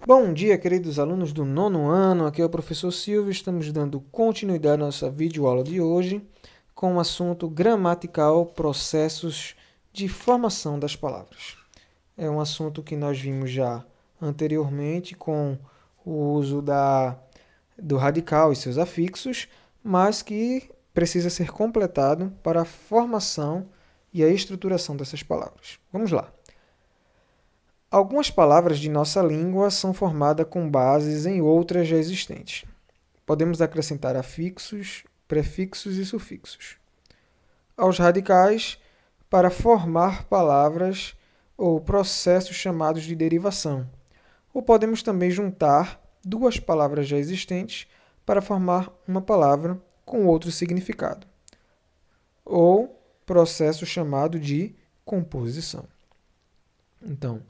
Bom dia, queridos alunos do nono ano. Aqui é o professor Silvio. Estamos dando continuidade à nossa videoaula de hoje com o assunto gramatical, processos de formação das palavras. É um assunto que nós vimos já anteriormente com o uso do radical e seus afixos, mas que precisa ser completado para a formação e a estruturação dessas palavras. Vamos lá. Algumas palavras de nossa língua são formadas com bases em outras já existentes. Podemos acrescentar afixos, prefixos e sufixos aos radicais para formar palavras ou processos chamados de derivação. Ou podemos também juntar duas palavras já existentes para formar uma palavra com outro significado, ou processo chamado de composição. Então,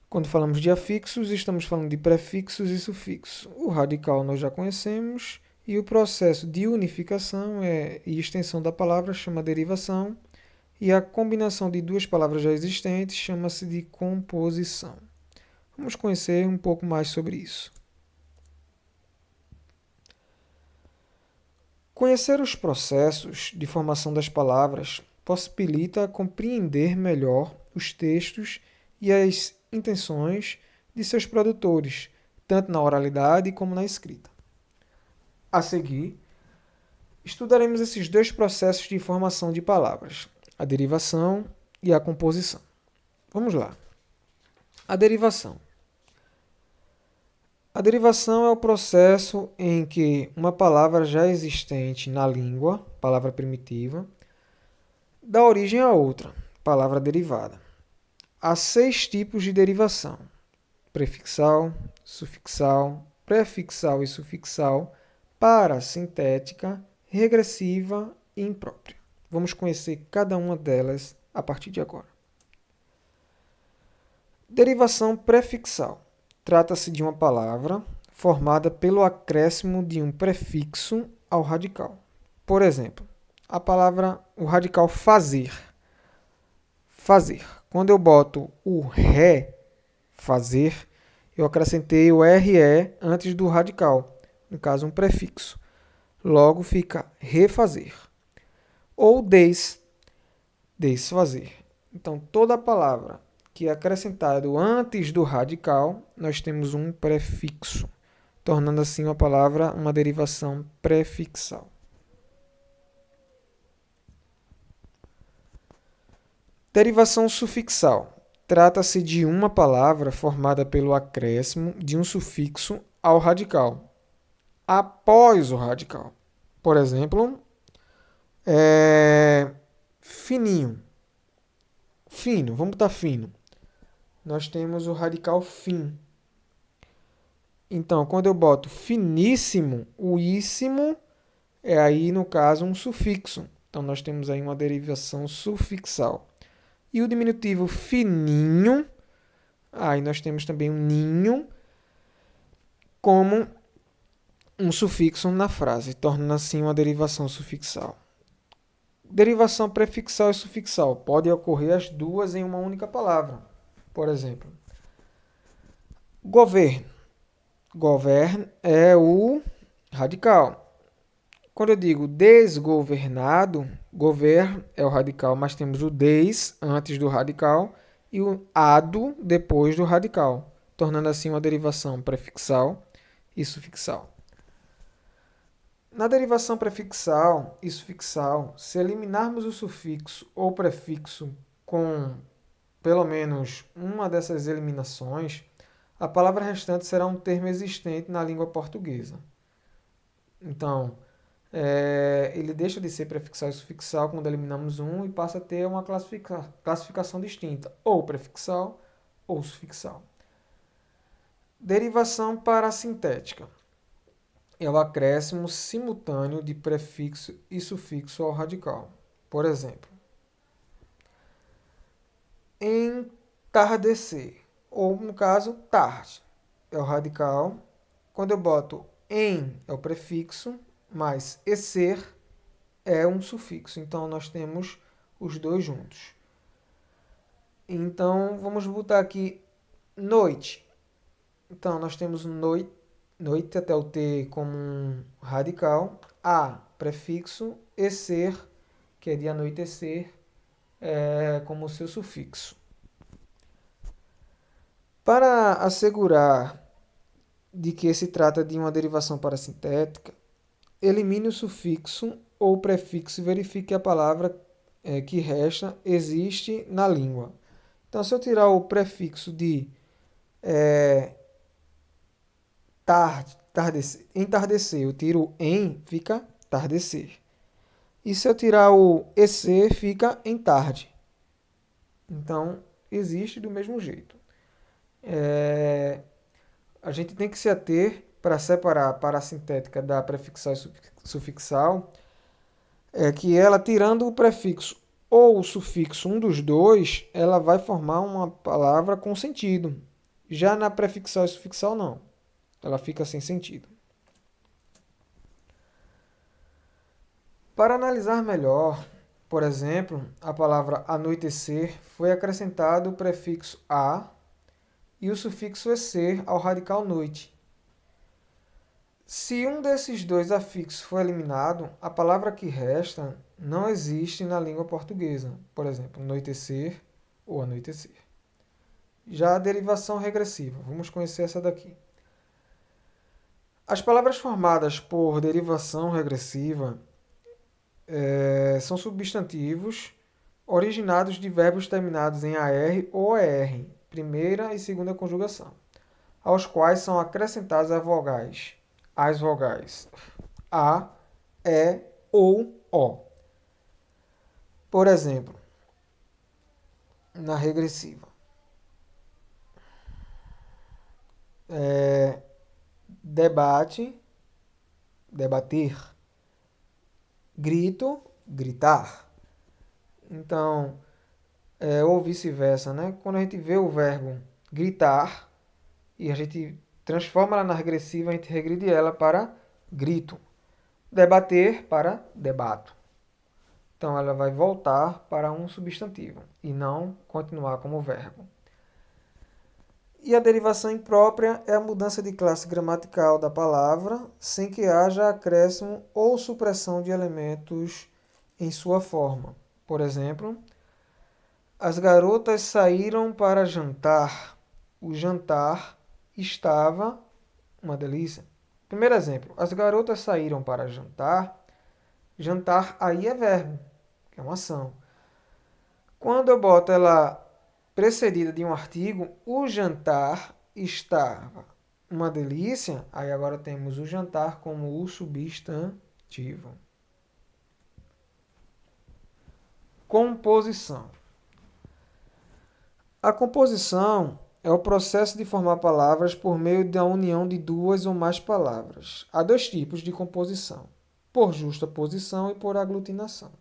quando falamos de afixos, estamos falando de prefixos e sufixos. O radical nós já conhecemos e o processo de unificação e extensão da palavra chama derivação e a combinação de duas palavras já existentes chama-se de composição. Vamos conhecer um pouco mais sobre isso. Conhecer os processos de formação das palavras possibilita compreender melhor os textos e as intenções de seus produtores, tanto na oralidade como na escrita. A seguir, estudaremos esses dois processos de formação de palavras, a derivação e a composição. Vamos lá. A derivação. A derivação é o processo em que uma palavra já existente na língua, palavra primitiva, dá origem a outra, palavra derivada. Há 6 tipos de derivação: prefixal, sufixal, prefixal e sufixal, parasintética, regressiva e imprópria. Vamos conhecer cada uma delas a partir de agora. Derivação prefixal. Trata-se de uma palavra formada pelo acréscimo de um prefixo ao radical. Por exemplo, o radical fazer. Fazer. Quando eu boto o ré, fazer, eu acrescentei o RE antes do radical, no caso um prefixo. Logo fica refazer. Ou desfazer. Então, toda palavra que é acrescentado antes do radical, nós temos um prefixo, tornando assim uma palavra uma derivação prefixal. Derivação sufixal. Trata-se de uma palavra formada pelo acréscimo de um sufixo ao radical, após o radical. Por exemplo, fininho. Fino, vamos botar fino. Nós temos o radical fim. Então, quando eu boto finíssimo, o íssimo é aí, no caso, um sufixo. Então, nós temos aí uma derivação sufixal. E o diminutivo fininho, aí nós temos também o ninho como um sufixo na frase, tornando assim uma derivação sufixal. Derivação prefixal e sufixal. Pode ocorrer as duas em uma única palavra. Por exemplo, governo. Govern é o radical. Quando eu digo desgovernado, govern é o radical, mas temos o des antes do radical e o ado depois do radical, tornando assim uma derivação prefixal e sufixal. Na derivação prefixal e sufixal, se eliminarmos o sufixo ou prefixo com pelo menos uma dessas eliminações, a palavra restante será um termo existente na língua portuguesa. Então, ele deixa de ser prefixal e sufixal quando eliminamos um e passa a ter uma classificação distinta, ou prefixal ou sufixal. Derivação parasintética é o acréscimo simultâneo de prefixo e sufixo ao radical. Por exemplo, entardecer, ou no caso, tarde, é o radical. Quando eu boto em, é o prefixo, mais ecer é um sufixo. Então, nós temos os dois juntos. Então, vamos botar aqui noite. Então, nós temos noite até o T como um radical, a prefixo e ser, que é de anoitecer, como seu sufixo. Para assegurar de que se trata de uma derivação parassintética, elimine o sufixo ou prefixo e verifique que a palavra que resta existe na língua. Então, se eu tirar o prefixo de é, entardecer, eu tiro em, fica tardecer. E se eu tirar o ec, fica em tarde. Então, existe do mesmo jeito. É, a gente tem que se ater para separar a parassintética da prefixal e sufixal, que ela, tirando o prefixo ou o sufixo, um dos dois, ela vai formar uma palavra com sentido. Já na prefixal e sufixal, não. Ela fica sem sentido. Para analisar melhor, por exemplo, a palavra anoitecer foi acrescentado o prefixo a e o sufixo ecer ao radical noite. Se um desses dois afixos for eliminado, a palavra que resta não existe na língua portuguesa. Por exemplo, anoitecer ou anoitecer. Já a derivação regressiva, vamos conhecer essa daqui. As palavras formadas por derivação regressiva são substantivos originados de verbos terminados em AR ou ER, primeira e segunda conjugação, aos quais são acrescentadas as vogais A, E ou O. Por exemplo, na regressiva, debate, debater, grito, gritar. Então, ou vice-versa, né? Quando a gente vê o verbo gritar e a gente transforma ela na regressiva, a gente regride ela para grito. Debater para debato. Então ela vai voltar para um substantivo e não continuar como verbo. E a derivação imprópria é a mudança de classe gramatical da palavra sem que haja acréscimo ou supressão de elementos em sua forma. Por exemplo, as garotas saíram para jantar. O jantar estava uma delícia. Primeiro exemplo, as garotas saíram para jantar. Jantar aí é verbo, que é uma ação. Quando eu boto ela precedida de um artigo, o jantar estava uma delícia, aí agora temos o jantar como o substantivo. Composição. A composição é o processo de formar palavras por meio da união de duas ou mais palavras. Há dois tipos de composição: por justa posição e por aglutinação.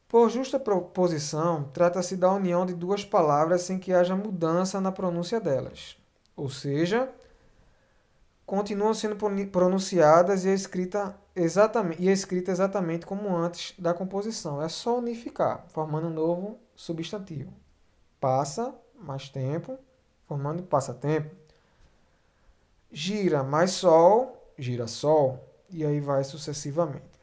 Por justa posição, trata-se da união de duas palavras sem que haja mudança na pronúncia delas. Ou seja, continuam sendo pronunciadas e a escrita exatamente como antes da composição. É só unificar, formando um novo substantivo. Passa mais tempo, formando passatempo. Gira mais sol, girassol, e aí vai sucessivamente.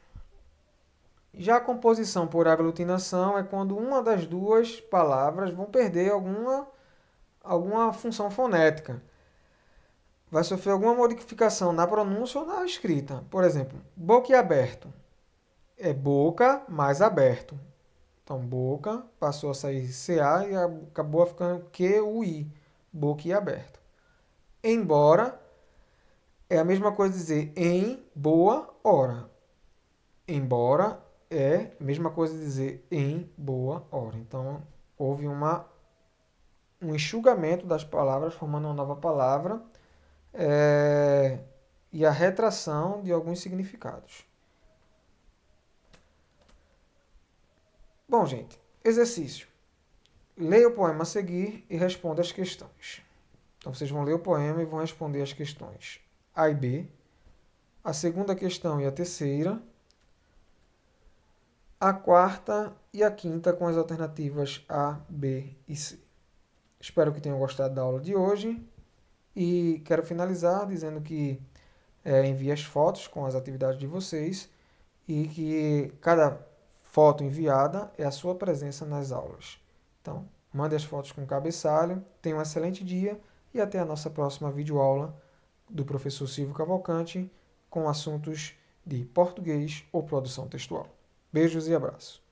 Já a composição por aglutinação é quando uma das duas palavras vão perder alguma função fonética. Vai sofrer alguma modificação na pronúncia ou na escrita. Por exemplo, boquiaberto. É boca mais aberto. Então, boca passou a sair CA e acabou ficando QUI. Boquiaberto. Embora é a mesma coisa dizer em boa hora. Embora é a mesma coisa dizer em boa hora. Então, houve um enxugamento das palavras, formando uma nova palavra, e a retração de alguns significados. Bom, gente, exercício. Leia o poema a seguir e responda as questões. Então, vocês vão ler o poema e vão responder as questões A e B, a segunda questão e a terceira, a quarta e a quinta com as alternativas A, B e C. Espero que tenham gostado da aula de hoje E quero finalizar dizendo que envie as fotos com as atividades de vocês e que cada foto enviada é a sua presença nas aulas. Então, mande as fotos com cabeçalho, tenha um excelente dia e até a nossa próxima videoaula do professor Silvio Cavalcante com assuntos de português ou produção textual. Beijos e abraços.